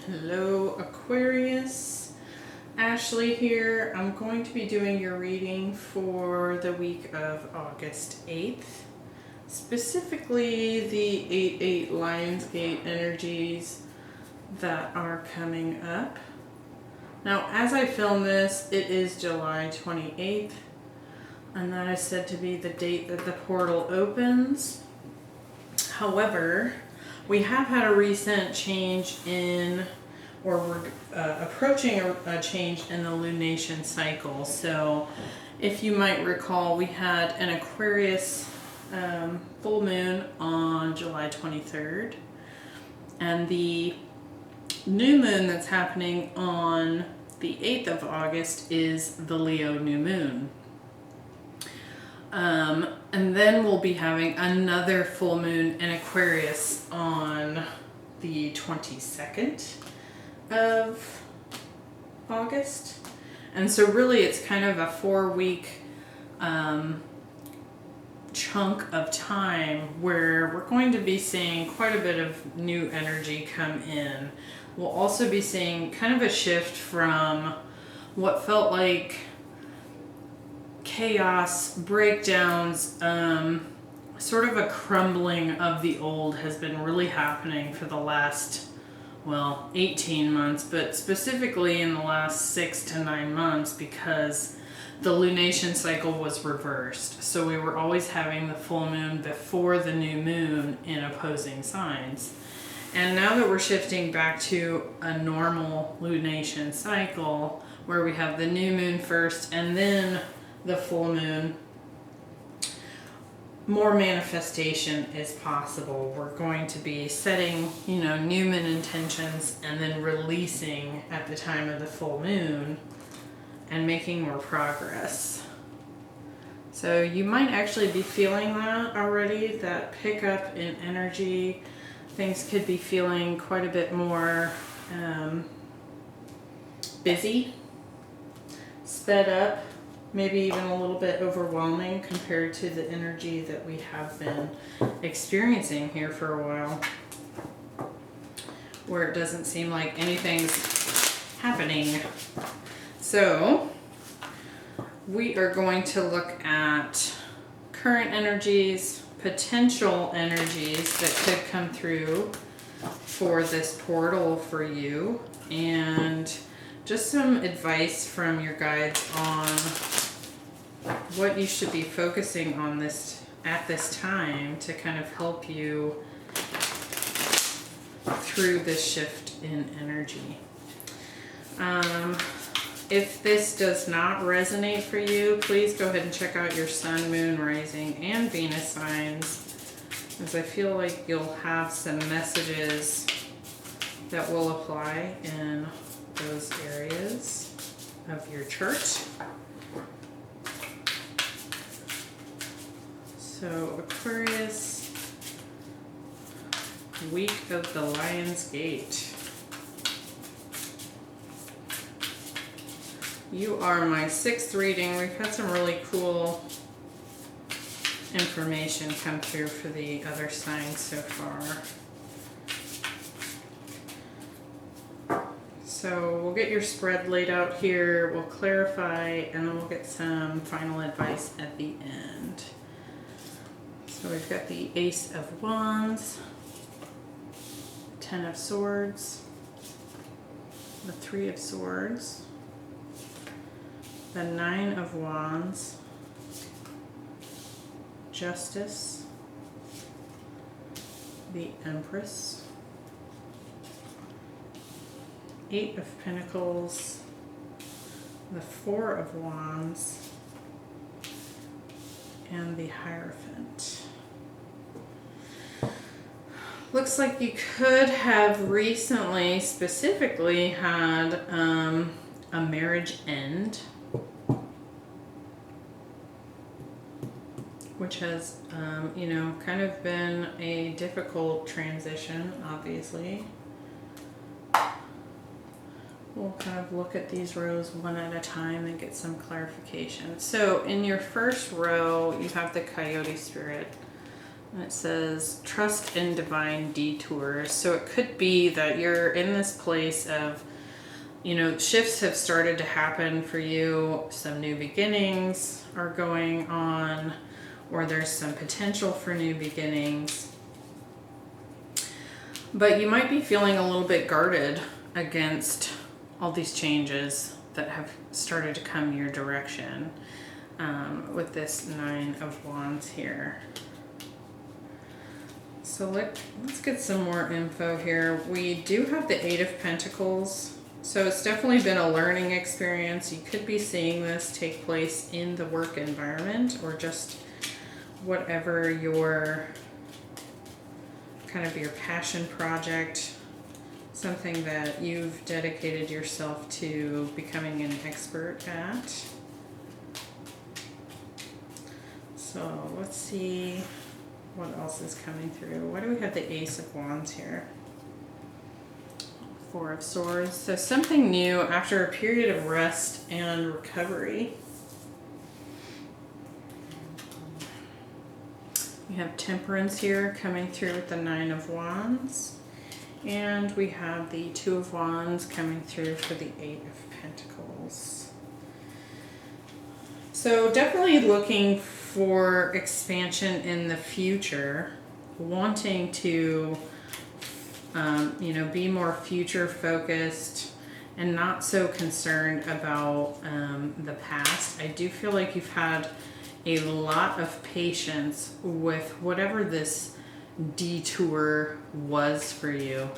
Hello Aquarius, Ashley here. I'm going to be doing your reading for the week of August 8th, specifically the 8-8 Lionsgate energies that are coming up. Now as I film this, it is July 28th, and that is said to be the date that the portal opens. However, we have had a recent change in, or we're approaching a change in the lunation cycle. So if you might recall, we had an Aquarius full moon on July 23rd. And the new moon that's happening on the 8th of August is the Leo new moon. And then we'll be having another full moon in Aquarius on the 22nd of August. And so really it's kind of a 4-week chunk of time where we're going to be seeing quite a bit of new energy come in. We'll also be seeing kind of a shift from what felt like chaos, breakdowns, sort of a crumbling of the old has been really happening for the last, 18 months, but specifically in the last 6 to 9 months because the lunation cycle was reversed. So we were always having the full moon before the new moon in opposing signs. And now that we're shifting back to a normal lunation cycle where we have the new moon first and then the full moon, more manifestation is possible. We're going to be setting, new moon intentions and then releasing at the time of the full moon and making more progress. So you might actually be feeling that already, that pickup in energy. Things could be feeling quite a bit more busy, sped up, maybe even a little bit overwhelming compared to the energy that we have been experiencing here for a while, where it doesn't seem like anything's happening. So we are going to look at current energies, potential energies that could come through for this portal for you, and just some advice from your guides on what you should be focusing on at this time to kind of help you through this shift in energy. If this does not resonate for you, please go ahead and check out your sun, moon, rising, and Venus signs, as I feel like you'll have some messages that will apply in those areas of your chart. So Aquarius, week of the Lion's Gate. You are my 6th reading. We've had some really cool information come through for the other signs so far. So we'll get your spread laid out here, we'll clarify, and then we'll get some final advice at the end. So we've got the Ace of Wands, 10 of Swords, the 3 of Swords, the 9 of Wands, Justice, the Empress, 8 of Pentacles, the 4 of Wands, and the Hierophant. Looks like you could have recently, specifically, had a marriage end, which has, kind of been a difficult transition, obviously. We'll kind of look at these rows one at a time and get some clarification. So in your first row, you have the Coyote Spirit. And it says trust in divine detours. So it could be that you're in this place of, you know, shifts have started to happen for you. Some new beginnings are going on, or there's some potential for new beginnings. But you might be feeling a little bit guarded against all these changes that have started to come your direction with this Nine of Wands here. So let's get some more info here. We do have the Eight of Pentacles. So it's definitely been a learning experience. You could be seeing this take place in the work environment, or just whatever your kind of your passion project, something that you've dedicated yourself to becoming an expert at. So let's see what else is coming through. Why do we have the Ace of Wands here? Four of Swords. So something new after a period of rest and recovery. We have Temperance here coming through with the Nine of Wands. And we have the Two of Wands coming through for the Eight of Pentacles. So definitely looking for expansion in the future, wanting to you know, be more future focused and not so concerned about the past. I do feel like you've had a lot of patience with whatever this detour was for you.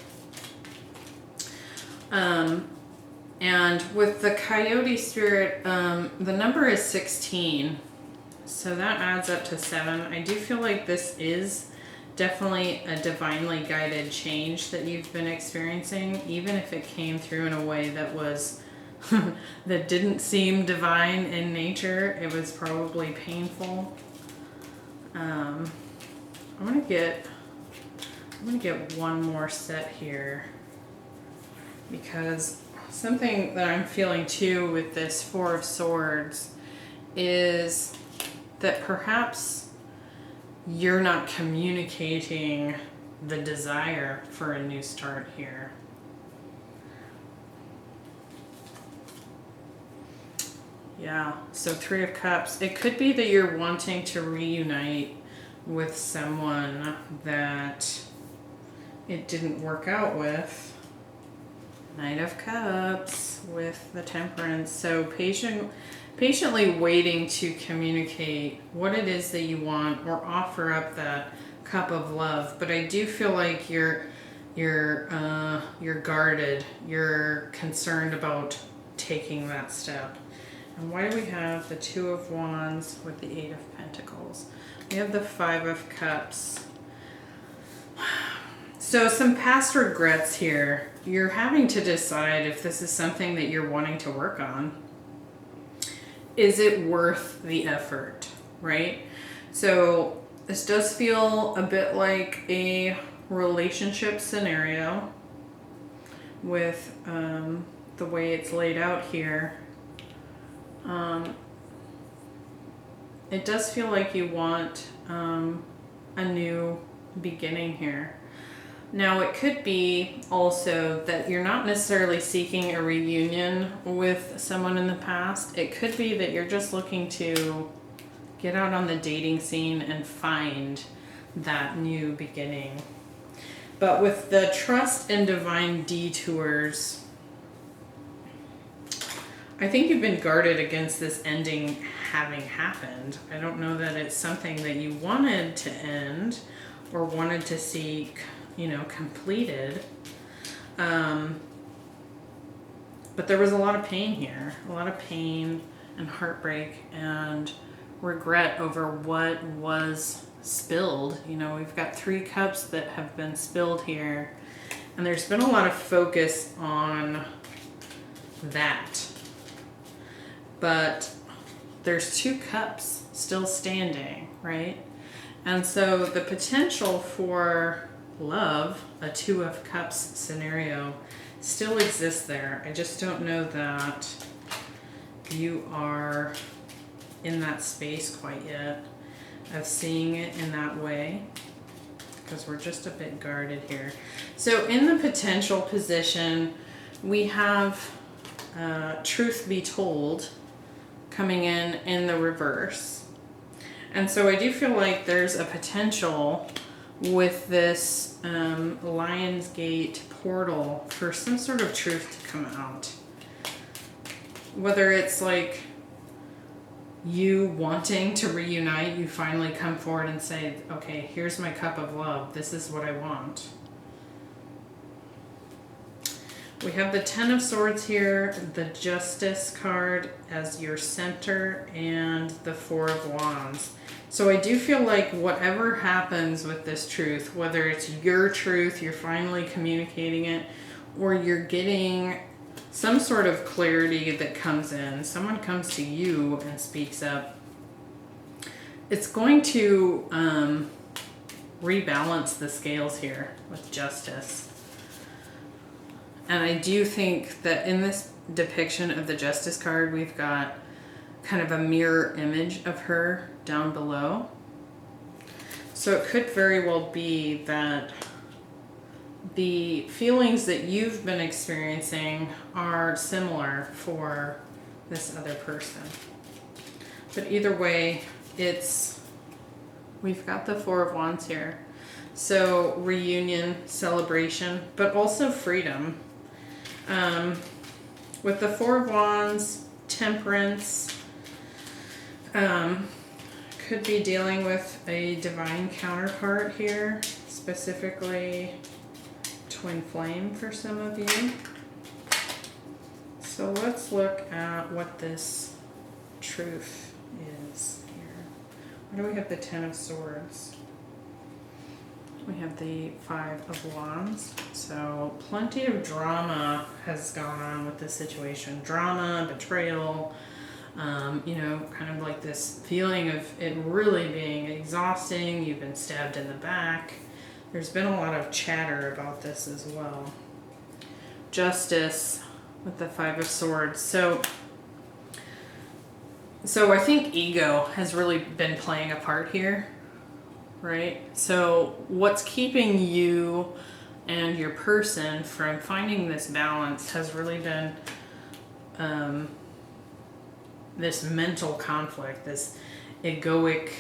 And with the Coyote Spirit, the number is 16. So that adds up to 7. I do feel like this is definitely a divinely guided change that you've been experiencing, even if it came through in a way that was that didn't seem divine in nature. It was probably painful. I'm gonna get one more set here, because something that I'm feeling too with this Four of Swords is that perhaps you're not communicating the desire for a new start here. Yeah, so Three of Cups. It could be that you're wanting to reunite with someone that it didn't work out with. Knight of Cups with the Temperance. So patiently waiting to communicate what it is that you want, or offer up that cup of love. But I do feel like you're guarded. You're concerned about taking that step. And why do we have the Two of Wands with the Eight of Pentacles? We have the Five of Cups. So some past regrets here. You're having to decide if this is something that you're wanting to work on. Is it worth the effort, right? So this does feel a bit like a relationship scenario with the way it's laid out here. It does feel like you want a new beginning here. Now, it could be also that you're not necessarily seeking a reunion with someone in the past. It could be that you're just looking to get out on the dating scene and find that new beginning. But with the trust and divine detours, I think you've been guarded against this ending having happened. I don't know that it's something that you wanted to end or wanted to see, you know, completed. But there was a lot of pain here, a lot of pain and heartbreak and regret over what was spilled. You know, we've got 3 cups that have been spilled here, and there's been a lot of focus on that. But there's 2 cups still standing, right? And so the potential for love, a Two of Cups scenario, still exists there. I just don't know that you are in that space quite yet of seeing it in that way. because we're just a bit guarded here. So in the potential position, we have truth be told coming in the reverse. And so I do feel like there's a potential with this Lion's Gate portal for some sort of truth to come out. Whether it's like you wanting to reunite, you finally come forward and say, okay, here's my cup of love. This is what I want. We have the Ten of Swords here, the Justice card as your center, and the Four of Wands. So I do feel like whatever happens with this truth, whether it's your truth, you're finally communicating it, or you're getting some sort of clarity that comes in, someone comes to you and speaks up, it's going to rebalance the scales here with Justice. And I do think that in this depiction of the Justice card, we've got kind of a mirror image of her down below. So it could very well be that the feelings that you've been experiencing are similar for this other person. But either way, we've got the Four of Wands here. So reunion, celebration, but also freedom. With the Four of Wands, temperance, could be dealing with a divine counterpart here, specifically twin flame for some of you. So let's look at what this truth is here. Why do we have the Ten of Swords? We have the Five of Wands. So plenty of drama has gone on with this situation. Drama, betrayal, kind of like this feeling of it really being exhausting. You've been stabbed in the back. There's been a lot of chatter about this as well. Justice with the Five of Swords. So I think ego has really been playing a part here, right? So what's keeping you and your person from finding this balance has really been this mental conflict, this egoic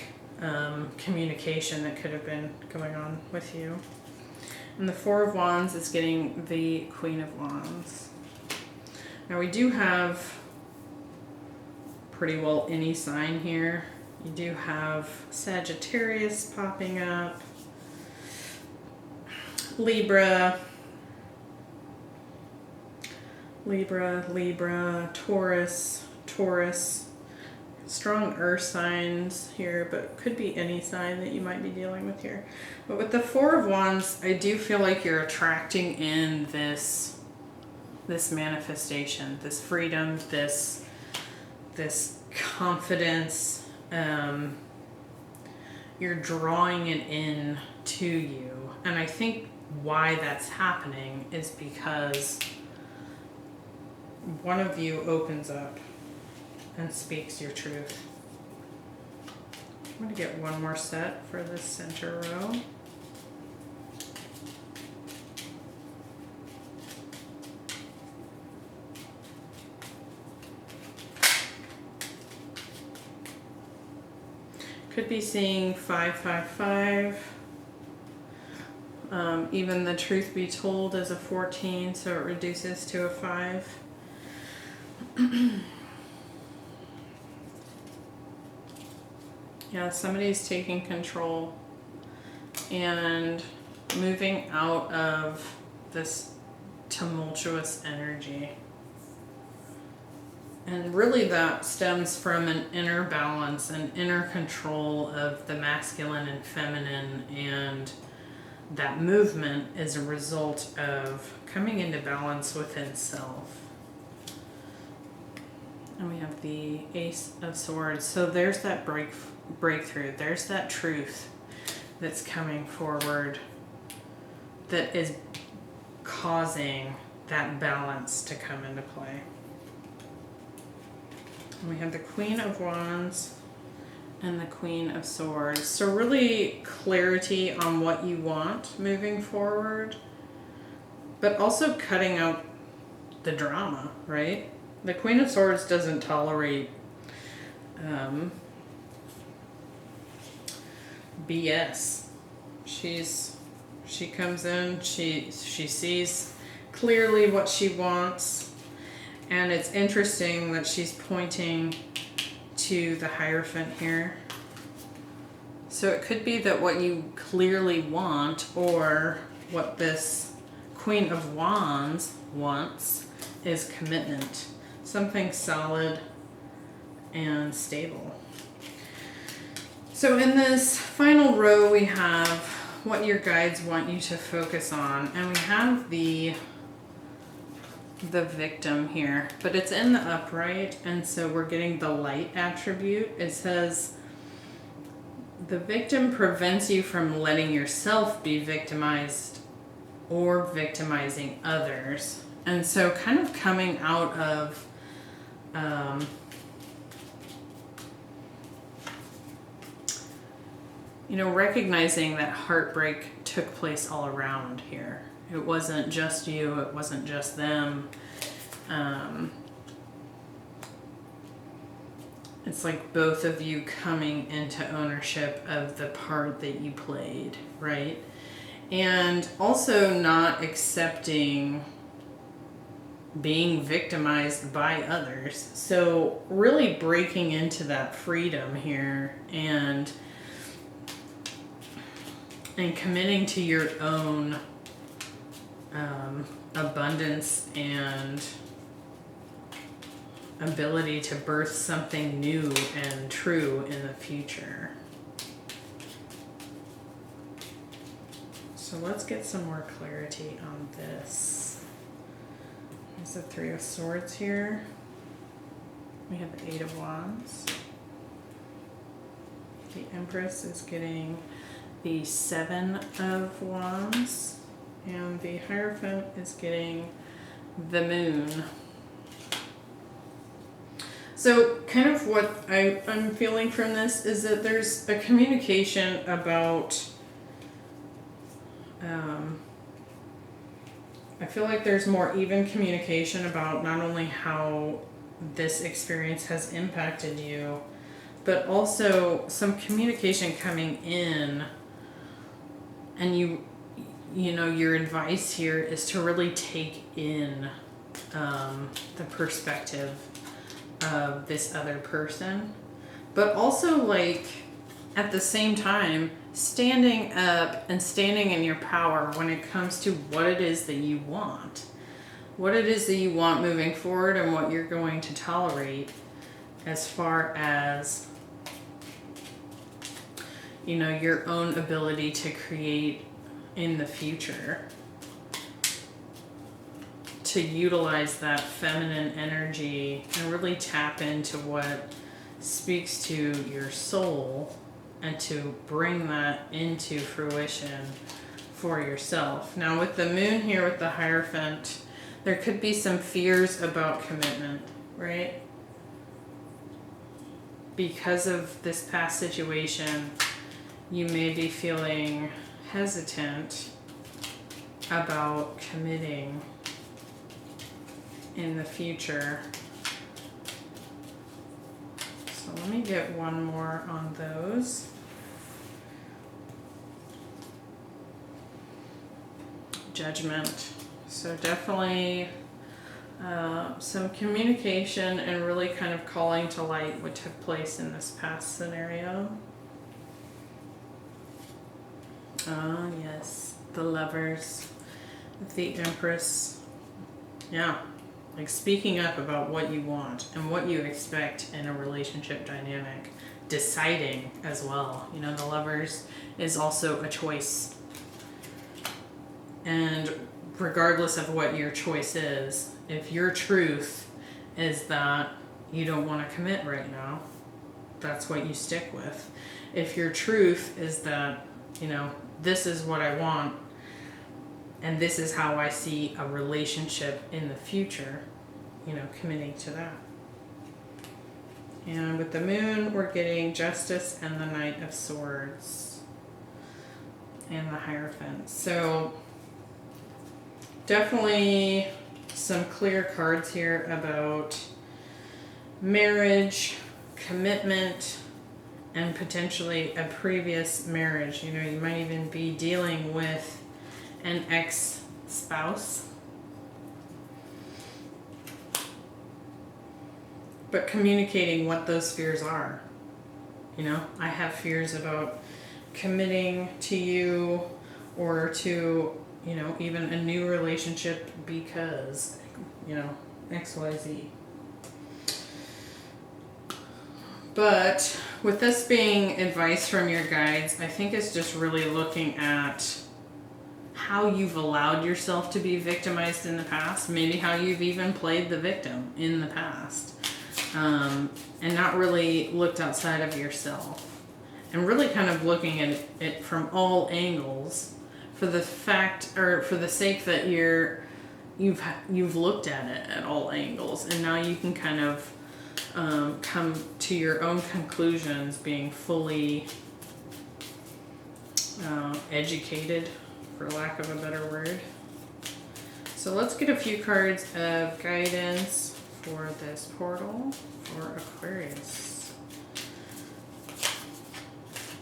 communication that could have been going on with you. And the Four of Wands is getting the Queen of Wands. Now we do have pretty well any sign here. You do have Sagittarius popping up, Libra, Taurus, strong earth signs here, but could be any sign that you might be dealing with here. But with the Four of Wands, I do feel like you're attracting in this manifestation, this freedom, this confidence. You're drawing it in to you. And I think why that's happening is because one of you opens up and speaks your truth. I'm going to get one more set for this center row. Could be seeing 555. Even the truth be told is a 14, so it reduces to a 5. Yeah, somebody's taking control and moving out of this tumultuous energy. And really that stems from an inner balance, an inner control of the masculine and feminine, and that movement is a result of coming into balance within self. And we have the Ace of Swords. So there's that breakthrough. There's that truth that's coming forward that is causing that balance to come into play. And we have the Queen of Wands and the Queen of Swords. So really clarity on what you want moving forward, but also cutting out the drama, right? The Queen of Swords doesn't tolerate BS. She comes in, she sees clearly what she wants, and it's interesting that she's pointing to the Hierophant here. So it could be that what you clearly want, or what this Queen of Wands wants, is commitment. Something solid and stable. So in this final row, we have what your guides want you to focus on. And we have the victim here, but it's in the upright, and so we're getting the light attribute. It says the victim prevents you from letting yourself be victimized or victimizing others. And so kind of coming out of recognizing that heartbreak took place all around here. It wasn't just you, it wasn't just them. It's like both of you coming into ownership of the part that you played, right? And also not accepting being victimized by others. So really breaking into that freedom here and committing to your own abundance and ability to birth something new and true in the future. So let's get some more clarity on this. There's the Three of Swords here. We have the Eight of Wands. The Empress is getting the Seven of Wands. And the Hierophant is getting the Moon. So kind of what I'm feeling from this is that there's a communication about, I feel like there's more even communication about not only how this experience has impacted you, but also some communication coming in, and you know, your advice here is to really take in the perspective of this other person, but also like at the same time standing up and standing in your power when it comes to what it is that you want, moving forward, and what you're going to tolerate as far as, you know, your own ability to create in the future, to utilize that feminine energy and really tap into what speaks to your soul and to bring that into fruition for yourself. Now with the Moon here with the Hierophant, there could be some fears about commitment, right? Because of this past situation, you may be feeling hesitant about committing in the future. So let me get one more on those. Judgment. So definitely some communication and really kind of calling to light what took place in this past scenario. Ah, yes, the Lovers, the Empress. Yeah, like speaking up about what you want and what you expect in a relationship dynamic. Deciding as well. You know, the Lovers is also a choice. And regardless of what your choice is, if your truth is that you don't want to commit right now, that's what you stick with. If your truth is that, you know, this is what I want and this is how I see a relationship in the future, you know, committing to that. And with the moon, we're getting Justice and the Knight of Swords and the Hierophant. So definitely some clear cards here about marriage, commitment, and potentially a previous marriage. You know, you might even be dealing with an ex-spouse. But communicating what those fears are. You know, I have fears about committing to you or to, you know, even a new relationship because, you know, XYZ. But with this being advice from your guides, I think it's just really looking at how you've allowed yourself to be victimized in the past, maybe how you've even played the victim in the past, and not really looked outside of yourself, and really kind of looking at it from all angles for the fact, or for the sake that you've looked at it at all angles, and now you can kind of come to your own conclusions, being fully educated, for lack of a better word. So let's get a few cards of guidance for this portal for Aquarius.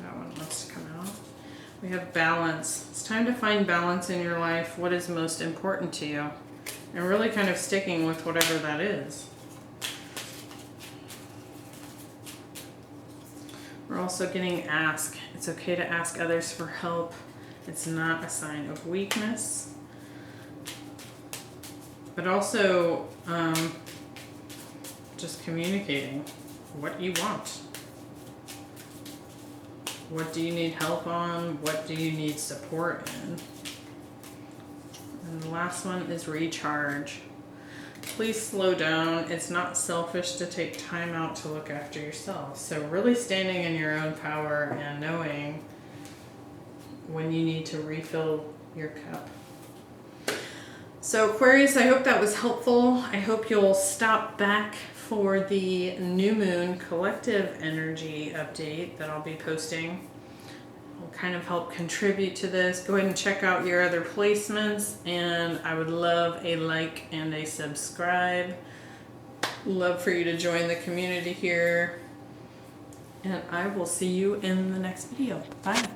That one wants to come out. We have balance. It's time to find balance in your life. What is most important to you? And really kind of sticking with whatever that is. We're also getting ask. It's okay to ask others for help. It's not a sign of weakness. But also just communicating what you want. What do you need help on? What do you need support in? And the last one is recharge. Please slow down. It's not selfish to take time out to look after yourself. So really standing in your own power and knowing when you need to refill your cup. So Aquarius, I hope that was helpful. I hope you'll stop back for the new moon collective energy update that I'll be posting. Will kind of help contribute to this. Go ahead and check out your other placements, and I would love a like and a subscribe. Love for you to join the community here, and I will see you in the next video. Bye.